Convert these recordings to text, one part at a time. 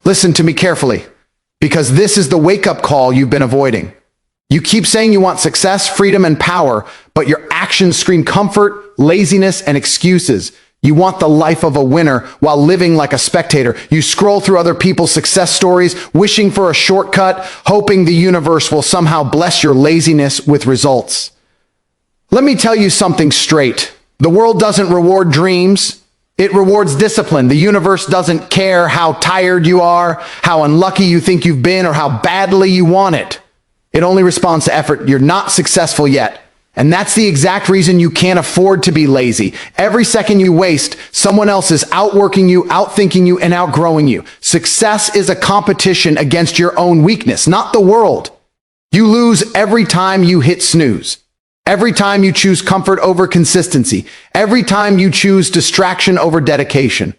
Listen to me carefully, because this is the wake-up call you've been avoiding. You keep saying you want success, freedom, and power, but your actions scream comfort, laziness, and excuses. You want the life of a winner while living like a spectator. You scroll through other people's success stories, wishing for a shortcut, hoping the universe will somehow bless your laziness with results. Let me tell you something straight. The world doesn't reward dreams. It rewards discipline. The universe doesn't care how tired you are, how unlucky you think you've been, or how badly you want it. It only responds to effort. You're not successful yet. And that's the exact reason you can't afford to be lazy. Every second you waste, someone else is outworking you, outthinking you, and outgrowing you. Success is a competition against your own weakness, not the world. You lose every time you hit snooze. Every time you choose comfort over consistency. Every time you choose distraction over dedication.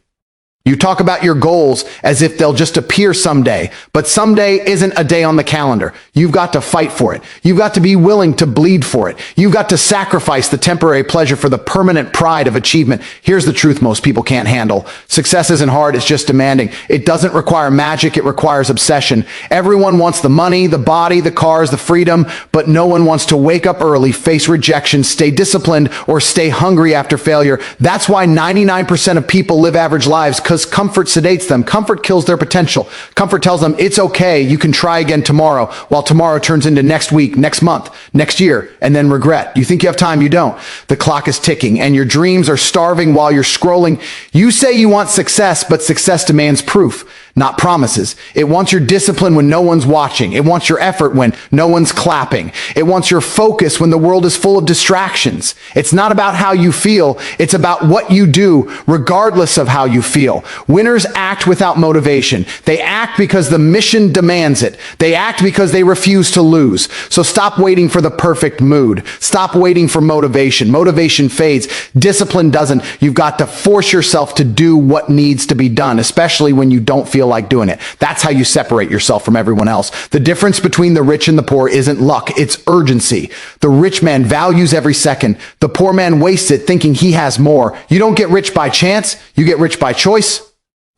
You talk about your goals as if they'll just appear someday, but someday isn't a day on the calendar. You've got to fight for it. You've got to be willing to bleed for it. You've got to sacrifice the temporary pleasure for the permanent pride of achievement. Here's the truth most people can't handle. Success isn't hard, it's just demanding. It doesn't require magic, it requires obsession. Everyone wants the money, the body, the cars, the freedom, but no one wants to wake up early, face rejection, stay disciplined, or stay hungry after failure. That's why 99% of people live average lives, because comfort sedates them. Comfort kills their potential. Comfort tells them it's okay, you can try again tomorrow, while tomorrow turns into next week, next month, next year, and then regret. You think you have time, you don't. The clock is ticking, and your dreams are starving while you're scrolling. You say you want success, but success demands proof, not promises. It wants your discipline when no one's watching. It wants your effort when no one's clapping. It wants your focus when the world is full of distractions. It's not about how you feel. It's about what you do, regardless of how you feel. Winners act without motivation. They act because the mission demands it. They act because they refuse to lose. So stop waiting for the perfect mood. Stop waiting for motivation. Motivation fades. Discipline doesn't. You've got to force yourself to do what needs to be done, especially when you don't feel like doing it. That's how you separate yourself from everyone else. The difference between the rich and the poor isn't luck, it's urgency. The rich man values every second. The poor man wastes it thinking he has more. You don't get rich by chance, you get rich by choice.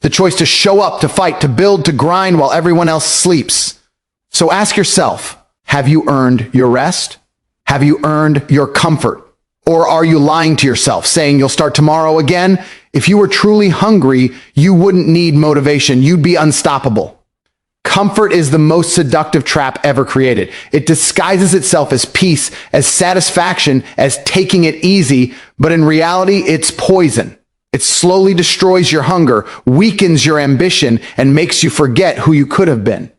The choice to show up, to fight, to build, to grind while everyone else sleeps. So ask yourself, have you earned your rest? Have you earned your comfort? Or are you lying to yourself, saying you'll start tomorrow again? If you were truly hungry, you wouldn't need motivation. You'd be unstoppable. Comfort is the most seductive trap ever created. It disguises itself as peace, as satisfaction, as taking it easy, but in reality, it's poison. It slowly destroys your hunger, weakens your ambition, and makes you forget who you could have been.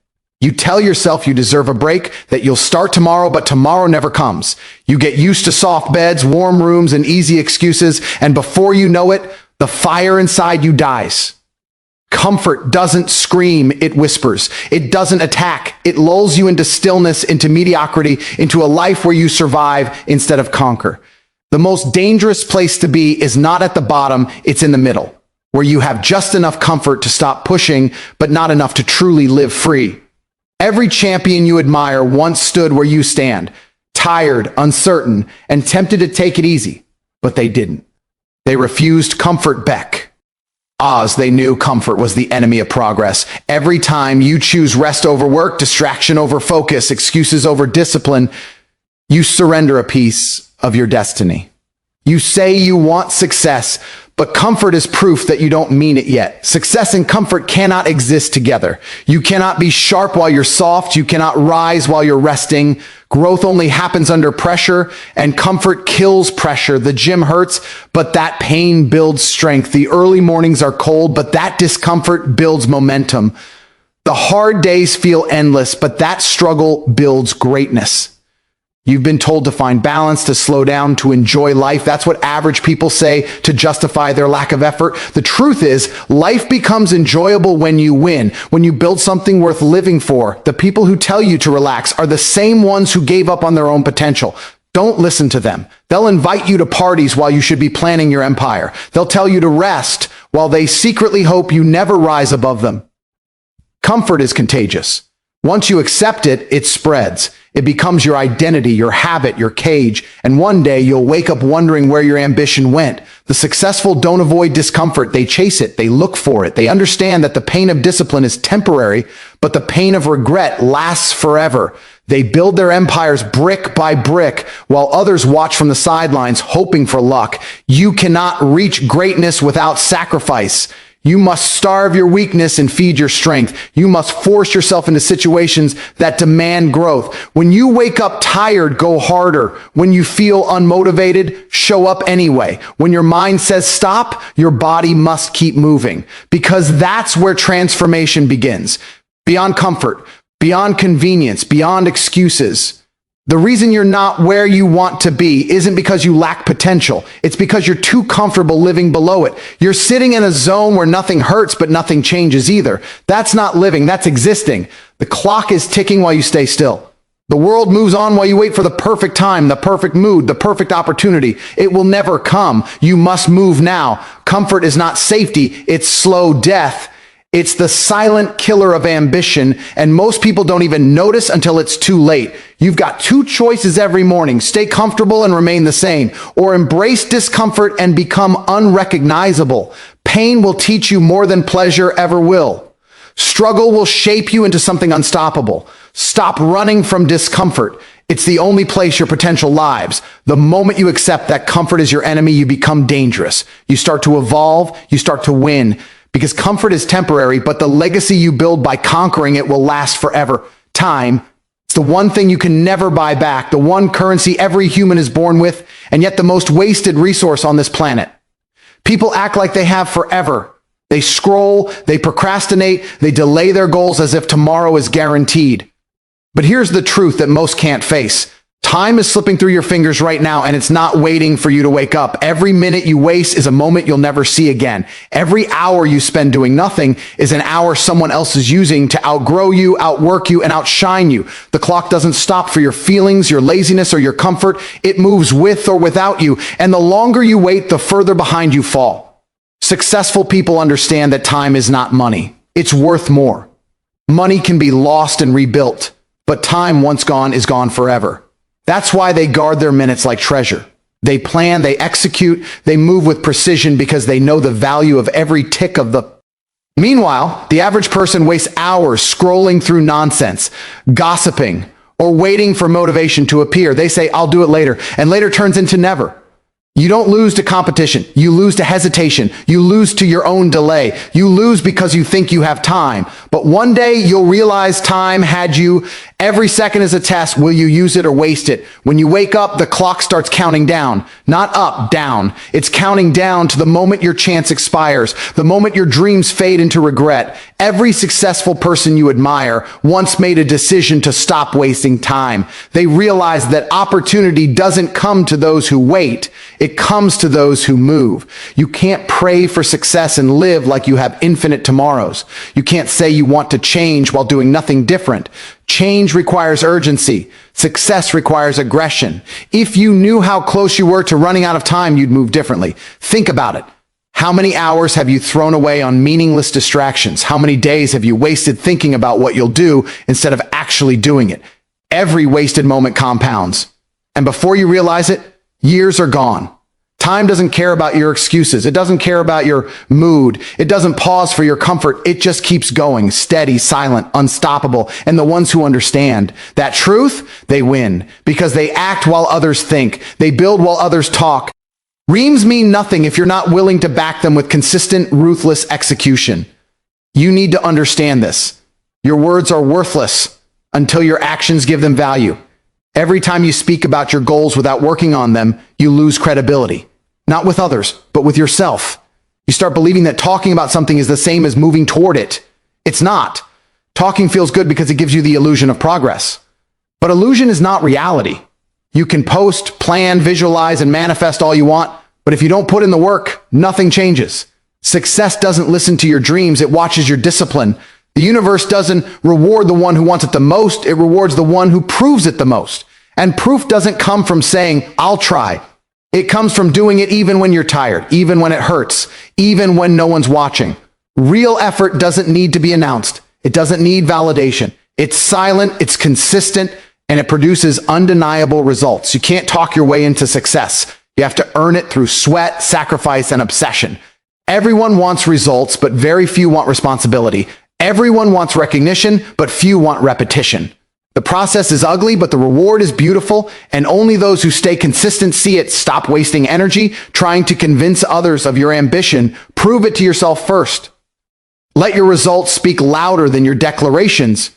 You tell yourself you deserve a break, that you'll start tomorrow, but tomorrow never comes. You get used to soft beds, warm rooms, and easy excuses, and before you know it, the fire inside you dies. Comfort doesn't scream, it whispers. It doesn't attack. It lulls you into stillness, into mediocrity, into a life where you survive instead of conquer. The most dangerous place to be is not at the bottom, it's in the middle, where you have just enough comfort to stop pushing, but not enough to truly live free. Every champion you admire once stood where you stand, tired, uncertain, and tempted to take it easy, but they didn't. They refused comfort back. As they knew comfort was the enemy of progress. Every time you choose rest over work, distraction over focus, excuses over discipline, you surrender a piece of your destiny. You say you want success, but comfort is proof that you don't mean it yet. Success and comfort cannot exist together. You cannot be sharp while you're soft. You cannot rise while you're resting. Growth only happens under pressure, and comfort kills pressure. The gym hurts, but that pain builds strength. The early mornings are cold, but that discomfort builds momentum. The hard days feel endless, but that struggle builds greatness. You've been told to find balance, to slow down, to enjoy life. That's what average people say to justify their lack of effort. The truth is, life becomes enjoyable when you win, when you build something worth living for. The people who tell you to relax are the same ones who gave up on their own potential. Don't listen to them. They'll invite you to parties while you should be planning your empire. They'll tell you to rest while they secretly hope you never rise above them. Comfort is contagious. Once you accept it, it spreads. It becomes your identity, your habit, your cage, and one day you'll wake up wondering where your ambition went. The successful don't avoid discomfort. They chase it. They look for it. They understand that the pain of discipline is temporary, but the pain of regret lasts forever. They build their empires brick by brick while others watch from the sidelines hoping for luck. You cannot reach greatness without sacrifice. You must starve your weakness and feed your strength. You must force yourself into situations that demand growth. When you wake up tired, go harder. When you feel unmotivated, show up anyway. When your mind says stop, your body must keep moving, because that's where transformation begins. Beyond comfort, beyond convenience, beyond excuses. The reason you're not where you want to be isn't because you lack potential. It's because you're too comfortable living below it. You're sitting in a zone where nothing hurts, but nothing changes either. That's not living, that's existing. The clock is ticking while you stay still. The world moves on while you wait for the perfect time, the perfect mood, the perfect opportunity. It will never come. You must move now. Comfort is not safety, it's slow death. It's the silent killer of ambition, and most people don't even notice until it's too late. You've got two choices every morning: stay comfortable and remain the same, or embrace discomfort and become unrecognizable. Pain will teach you more than pleasure ever will. Struggle will shape you into something unstoppable. Stop running from discomfort. It's the only place your potential lives. The moment you accept that comfort is your enemy, you become dangerous. You start to evolve, you start to win. Because comfort is temporary, but the legacy you build by conquering it will last forever. Time, it's the one thing you can never buy back, the one currency every human is born with, and yet the most wasted resource on this planet. People act like they have forever. They scroll, they procrastinate, they delay their goals as if tomorrow is guaranteed. But here's the truth that most can't face. Time is slipping through your fingers right now, and it's not waiting for you to wake up. Every minute you waste is a moment you'll never see again. Every hour you spend doing nothing is an hour someone else is using to outgrow you, outwork you, and outshine you. The clock doesn't stop for your feelings, your laziness, or your comfort. It moves with or without you, and the longer you wait, the further behind you fall. Successful people understand that time is not money. It's worth more. Money can be lost and rebuilt, but time once gone is gone forever. That's why they guard their minutes like treasure. They plan, they execute, they move with precision because they know the value of every tick of the... Meanwhile, the average person wastes hours scrolling through nonsense, gossiping, or waiting for motivation to appear. They say, I'll do it later, and later turns into never. You don't lose to competition. You lose to hesitation. You lose to your own delay. You lose because you think you have time. But one day you'll realize time had you. Every second is a test. Will you use it or waste it? When you wake up, the clock starts counting down. Not up, down. It's counting down to the moment your chance expires, the moment your dreams fade into regret. Every successful person you admire once made a decision to stop wasting time. They realized that opportunity doesn't come to those who wait. It comes to those who move. You can't pray for success and live like you have infinite tomorrows. You can't say you want to change while doing nothing different. Change requires urgency. Success requires aggression. If you knew how close you were to running out of time, you'd move differently. Think about it. How many hours have you thrown away on meaningless distractions? How many days have you wasted thinking about what you'll do instead of actually doing it? Every wasted moment compounds. And before you realize it, years are gone. Time doesn't care about your excuses. It doesn't care about your mood. It doesn't pause for your comfort. It just keeps going, steady, silent, unstoppable. And the ones who understand that truth, they win because they act while others think. They build while others talk. Reams mean nothing if you're not willing to back them with consistent, ruthless execution. You need to understand this. Your words are worthless until your actions give them value. Every time you speak about your goals without working on them, you lose credibility. Not with others, but with yourself. You start believing that talking about something is the same as moving toward it. It's not. Talking feels good because it gives you the illusion of progress. But illusion is not reality. You can post, plan, visualize, and manifest all you want, but if you don't put in the work, nothing changes. Success doesn't listen to your dreams, it watches your discipline. The universe doesn't reward the one who wants it the most, it rewards the one who proves it the most. And proof doesn't come from saying, I'll try. It comes from doing it even when you're tired, even when it hurts, even when no one's watching. Real effort doesn't need to be announced. It doesn't need validation. It's silent, it's consistent, and it produces undeniable results. You can't talk your way into success. You have to earn it through sweat, sacrifice, and obsession. Everyone wants results, but very few want responsibility. Everyone wants recognition, but few want repetition. The process is ugly, but the reward is beautiful, and only those who stay consistent see it. Stop wasting energy trying to convince others of your ambition. Prove it to yourself first. Let your results speak louder than your declarations,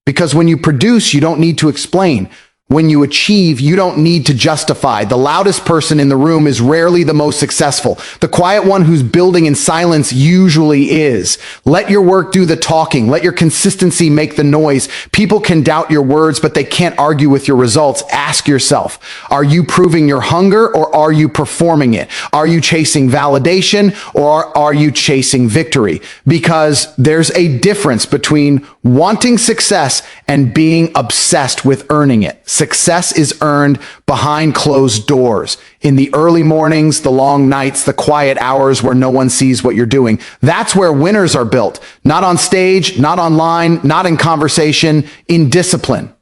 because when you produce, you don't need to explain. When you achieve, you don't need to justify. The loudest person in the room is rarely the most successful. The quiet one who's building in silence usually is. Let your work do the talking. Let your consistency make the noise. People can doubt your words, but they can't argue with your results. Ask yourself, are you proving your hunger or are you performing it? Are you chasing validation or are you chasing victory? Because there's a difference between wanting success and being obsessed with earning it. Success is earned behind closed doors, in the early mornings, the long nights, the quiet hours where no one sees what you're doing. That's where winners are built. Not on stage, not online, not in conversation, in discipline.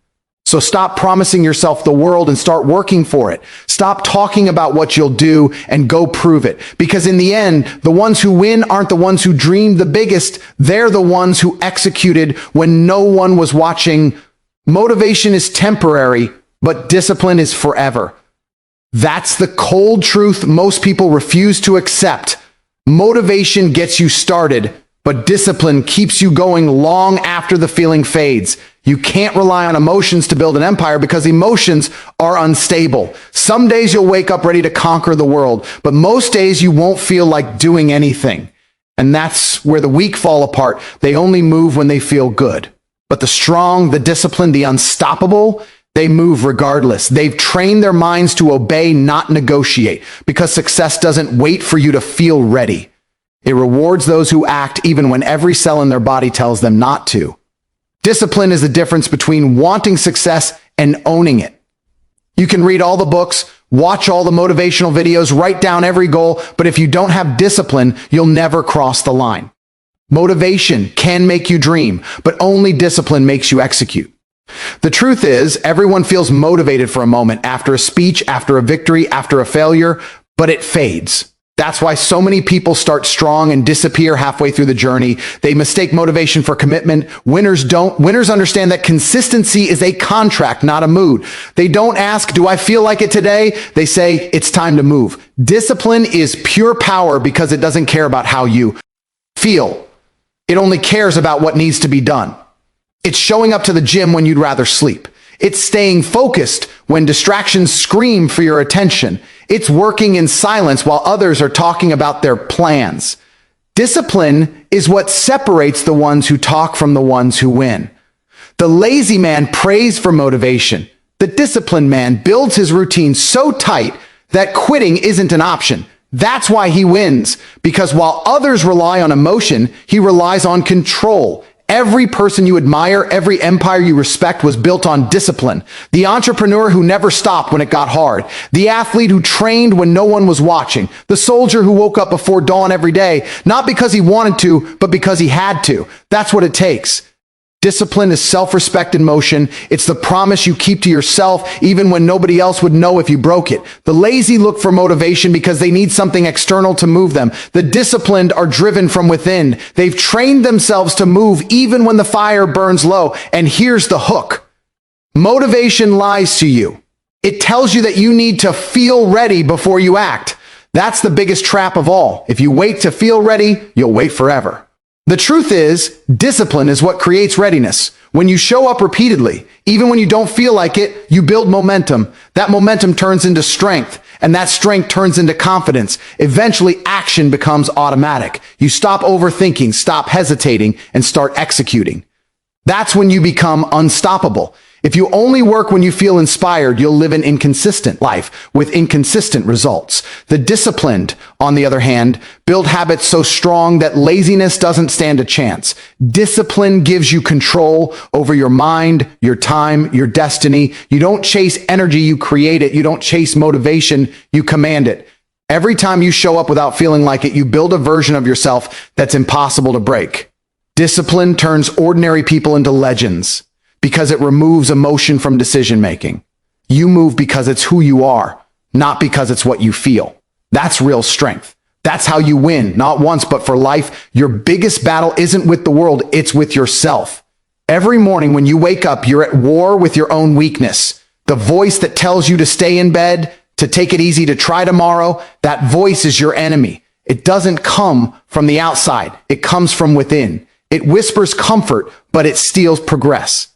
So stop promising yourself the world and start working for it. Stop talking about what you'll do and go prove it. Because in the end, the ones who win aren't the ones who dreamed the biggest. They're the ones who executed when no one was watching. Motivation is temporary, but discipline is forever. That's the cold truth most people refuse to accept. Motivation gets you started, but discipline keeps you going long after the feeling fades. You can't rely on emotions to build an empire because emotions are unstable. Some days you'll wake up ready to conquer the world, but most days you won't feel like doing anything. And that's where the weak fall apart. They only move when they feel good. But the strong, the disciplined, the unstoppable, they move regardless. They've trained their minds to obey, not negotiate, because success doesn't wait for you to feel ready. It rewards those who act even when every cell in their body tells them not to. Discipline is the difference between wanting success and owning it. You can read all the books, watch all the motivational videos, write down every goal, but if you don't have discipline, you'll never cross the line. Motivation can make you dream, but only discipline makes you execute. The truth is, everyone feels motivated for a moment after a speech, after a victory, after a failure, but it fades. That's why so many people start strong and disappear halfway through the journey. They mistake motivation for commitment. Winners don't. Winners understand that consistency is a contract, not a mood. They don't ask, do I feel like it today? They say, it's time to move. Discipline is pure power because it doesn't care about how you feel. It only cares about what needs to be done. It's showing up to the gym when you'd rather sleep. It's staying focused when distractions scream for your attention. It's working in silence while others are talking about their plans. Discipline is what separates the ones who talk from the ones who win. The lazy man prays for motivation. The disciplined man builds his routine so tight that quitting isn't an option. That's why he wins, because while others rely on emotion, he relies on control. Every person you admire, every empire you respect was built on discipline. The entrepreneur who never stopped when it got hard. The athlete who trained when no one was watching. The soldier who woke up before dawn every day, not because he wanted to, but because he had to. That's what it takes. Discipline is self-respect in motion. It's the promise you keep to yourself even when nobody else would know if you broke it. The lazy look for motivation because they need something external to move them. The disciplined are driven from within. They've trained themselves to move even when the fire burns low. And here's the hook. Motivation lies to you. It tells you that you need to feel ready before you act. That's the biggest trap of all. If you wait to feel ready, you'll wait forever. The truth is, discipline is what creates readiness. When you show up repeatedly, even when you don't feel like it, you build momentum. That momentum turns into strength, and that strength turns into confidence. Eventually, action becomes automatic. You stop overthinking, stop hesitating, and start executing. That's when you become unstoppable. If you only work when you feel inspired, you'll live an inconsistent life with inconsistent results. The disciplined, on the other hand, build habits so strong that laziness doesn't stand a chance. Discipline gives you control over your mind, your time, your destiny. You don't chase energy, you create it. You don't chase motivation, you command it. Every time you show up without feeling like it, you build a version of yourself that's impossible to break. Discipline turns ordinary people into legends. because it removes emotion from decision making. You move because it's who you are, not because it's what you feel. That's real strength. That's how you win, not once, but for life. Your biggest battle isn't with the world, it's with yourself. Every morning when you wake up, you're at war with your own weakness. The voice that tells you to stay in bed, to take it easy, to try tomorrow, that voice is your enemy. It doesn't come from the outside. It comes from within. It whispers comfort, but it steals progress.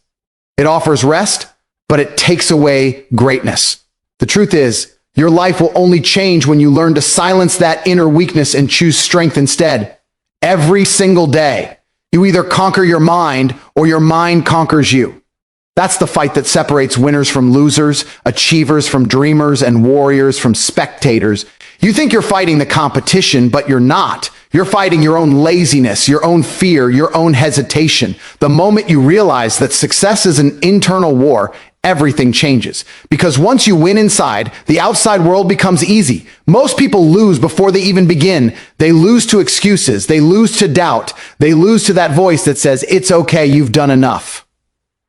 It offers rest, but it takes away greatness. The truth is, your life will only change when you learn to silence that inner weakness and choose strength instead. Every single day, you either conquer your mind or your mind conquers you. That's the fight that separates winners from losers, achievers from dreamers, and warriors from spectators. You think you're fighting the competition, but you're not. You're fighting your own laziness, your own fear, your own hesitation. The moment you realize that success is an internal war, everything changes. Because once you win inside, the outside world becomes easy. Most people lose before they even begin. They lose to excuses. They lose to doubt. They lose to that voice that says, "It's okay, you've done enough."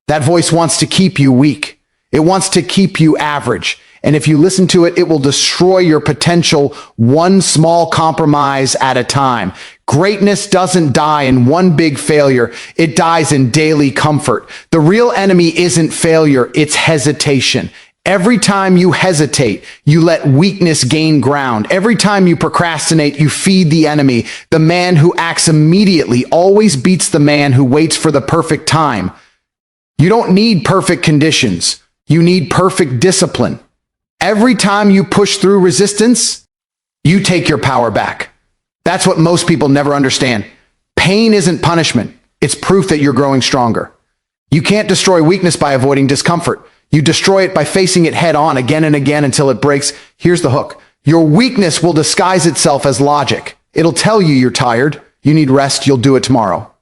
That voice wants to keep you weak. It wants to keep you average. And if you listen to it, it will destroy your potential one small compromise at a time. Greatness doesn't die in one big failure. It dies in daily comfort. The real enemy isn't failure, it's hesitation. Every time you hesitate, you let weakness gain ground. Every time you procrastinate, you feed the enemy. The man who acts immediately always beats the man who waits for the perfect time. You don't need perfect conditions. You need perfect discipline. Every time you push through resistance, you take your power back. That's what most people never understand. Pain isn't punishment. It's proof that you're growing stronger. You can't destroy weakness by avoiding discomfort. You destroy it by facing it head on again and again until it breaks. Here's the hook. Your weakness will disguise itself as logic. It'll tell you you're tired, you need rest, you'll do it tomorrow.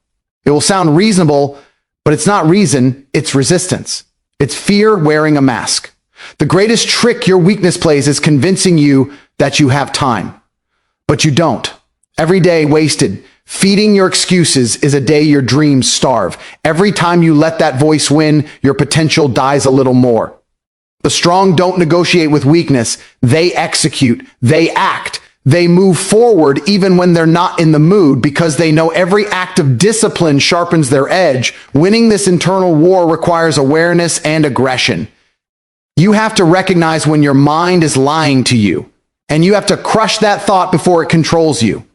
It will sound reasonable, but it's not reason, it's resistance. It's fear wearing a mask. The greatest trick your weakness plays is convincing you that you have time. But you don't. Every day wasted feeding your excuses is a day your dreams starve. Every time you let that voice win, your potential dies a little more. The strong don't negotiate with weakness. They execute. They act. They move forward even when they're not in the mood because they know every act of discipline sharpens their edge. Winning this internal war requires awareness and aggression. You have to recognize when your mind is lying to you, and you have to crush that thought before it controls you.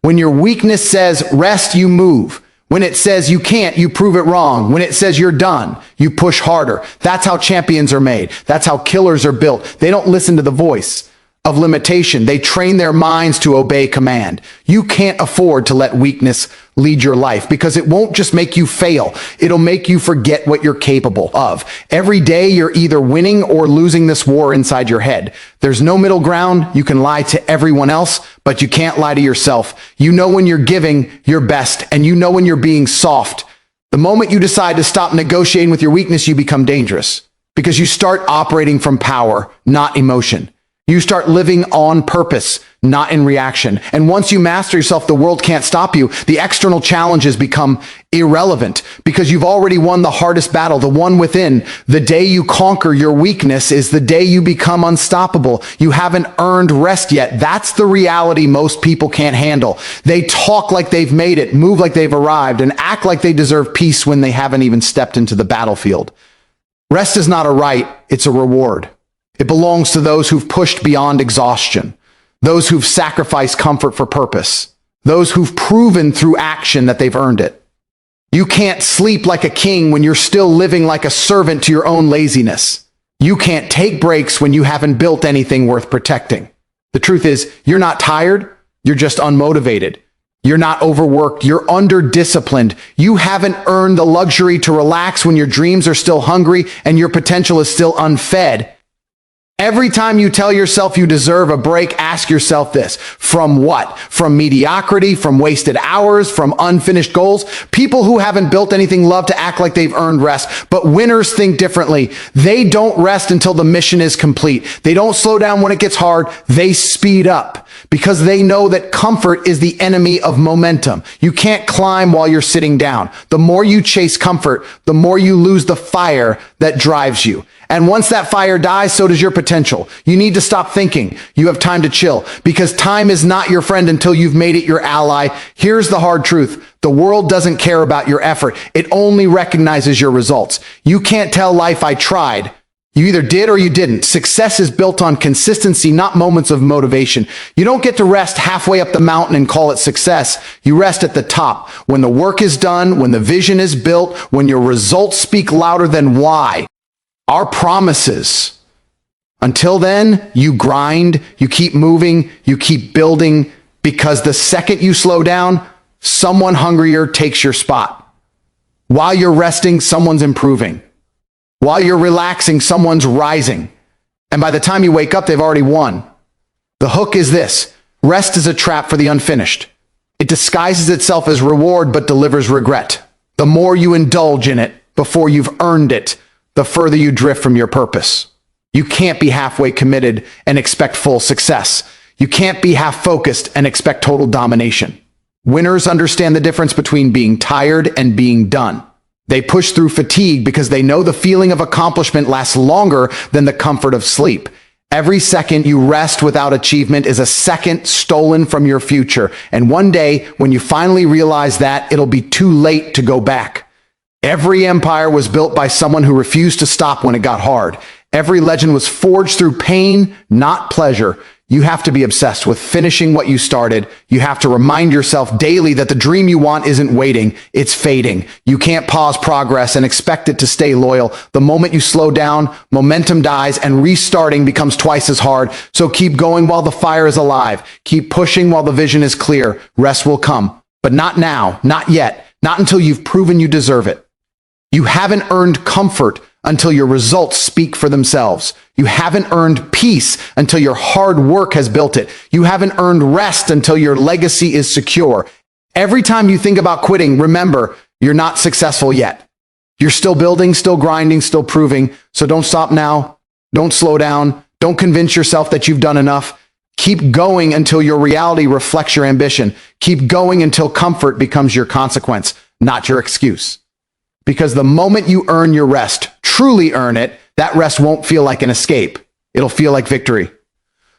When your weakness says rest, you move. When it says you can't, you prove it wrong. When it says you're done, you push harder. That's how champions are made. That's how killers are built. They don't listen to the voice of limitation. They train their minds to obey command. You can't afford to let weakness lead your life because it won't just make you fail. It'll make you forget what you're capable of. Every day you're either winning or losing this war inside your head. There's no middle ground. You can lie to everyone else, but you can't lie to yourself. You know when you're giving your best and you know when you're being soft. The moment you decide to stop negotiating with your weakness, you become dangerous because you start operating from power, not emotion. You start living on purpose, not in reaction. And once you master yourself, the world can't stop you. The external challenges become irrelevant because you've already won the hardest battle, the one within. The day you conquer your weakness is the day you become unstoppable. You haven't earned rest yet. That's the reality most people can't handle. They talk like they've made it, move like they've arrived, and act like they deserve peace when they haven't even stepped into the battlefield. Rest is not a right, it's a reward. It belongs to those who've pushed beyond exhaustion, those who've sacrificed comfort for purpose, those who've proven through action that they've earned it. You can't sleep like a king when you're still living like a servant to your own laziness. You can't take breaks when you haven't built anything worth protecting. The truth is, you're not tired, you're just unmotivated. You're not overworked, you're under-disciplined. You haven't earned the luxury to relax when your dreams are still hungry and your potential is still unfed. Every time you tell yourself you deserve a break, ask yourself this. From what? From mediocrity, from wasted hours, from unfinished goals? People who haven't built anything love to act like they've earned rest, but winners think differently. They don't rest until the mission is complete. They don't slow down when it gets hard. They speed up because they know that comfort is the enemy of momentum. You can't climb while you're sitting down. The more you chase comfort, the more you lose the fire that drives you. And once that fire dies, so does your potential. You need to stop thinking you have time to chill, because time is not your friend until you've made it your ally. Here's the hard truth. The world doesn't care about your effort. It only recognizes your results. You can't tell life I tried. You either did or you didn't. Success is built on consistency, not moments of motivation. You don't get to rest halfway up the mountain and call it success. You rest at the top. When the work is done, when the vision is built, when your results speak louder than why. Our promises. Until then, you grind, you keep moving, you keep building, because the second you slow down, someone hungrier takes your spot. While you're resting, someone's improving. While you're relaxing, someone's rising. And by the time you wake up, they've already won. The hook is this: rest is a trap for the unfinished. It disguises itself as reward, but delivers regret. The more you indulge in it before you've earned it, the further you drift from your purpose. You can't be halfway committed and expect full success. You can't be half focused and expect total domination. Winners understand the difference between being tired and being done. They push through fatigue because they know the feeling of accomplishment lasts longer than the comfort of sleep. Every second you rest without achievement is a second stolen from your future. And one day, when you finally realize that, it'll be too late to go back. Every empire was built by someone who refused to stop when it got hard. Every legend was forged through pain, not pleasure. You have to be obsessed with finishing what you started. You have to remind yourself daily that the dream you want isn't waiting, it's fading. You can't pause progress and expect it to stay loyal. The moment you slow down, momentum dies and restarting becomes twice as hard. So keep going while the fire is alive. Keep pushing while the vision is clear. Rest will come, but not now, not yet, not until you've proven you deserve it. You haven't earned comfort until your results speak for themselves. You haven't earned peace until your hard work has built it. You haven't earned rest until your legacy is secure. Every time you think about quitting, remember, you're not successful yet. You're still building, still grinding, still proving. So don't stop now. Don't slow down. Don't convince yourself that you've done enough. Keep going until your reality reflects your ambition. Keep going until comfort becomes your consequence, not your excuse. Because the moment you earn your rest, truly earn it, that rest won't feel like an escape. It'll feel like victory.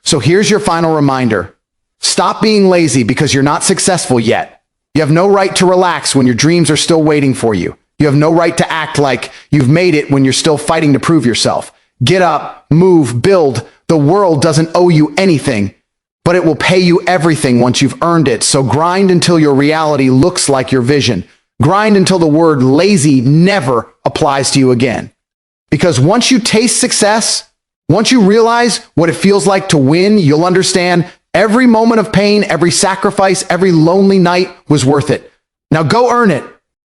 So here's your final reminder. Stop being lazy because you're not successful yet. You have no right to relax when your dreams are still waiting for you. You have no right to act like you've made it when you're still fighting to prove yourself. Get up, move, build. The world doesn't owe you anything, but it will pay you everything once you've earned it. So grind until your reality looks like your vision. Grind until the word lazy never applies to you again. Because once you taste success, once you realize what it feels like to win, you'll understand every moment of pain, every sacrifice, every lonely night was worth it. Now go earn it.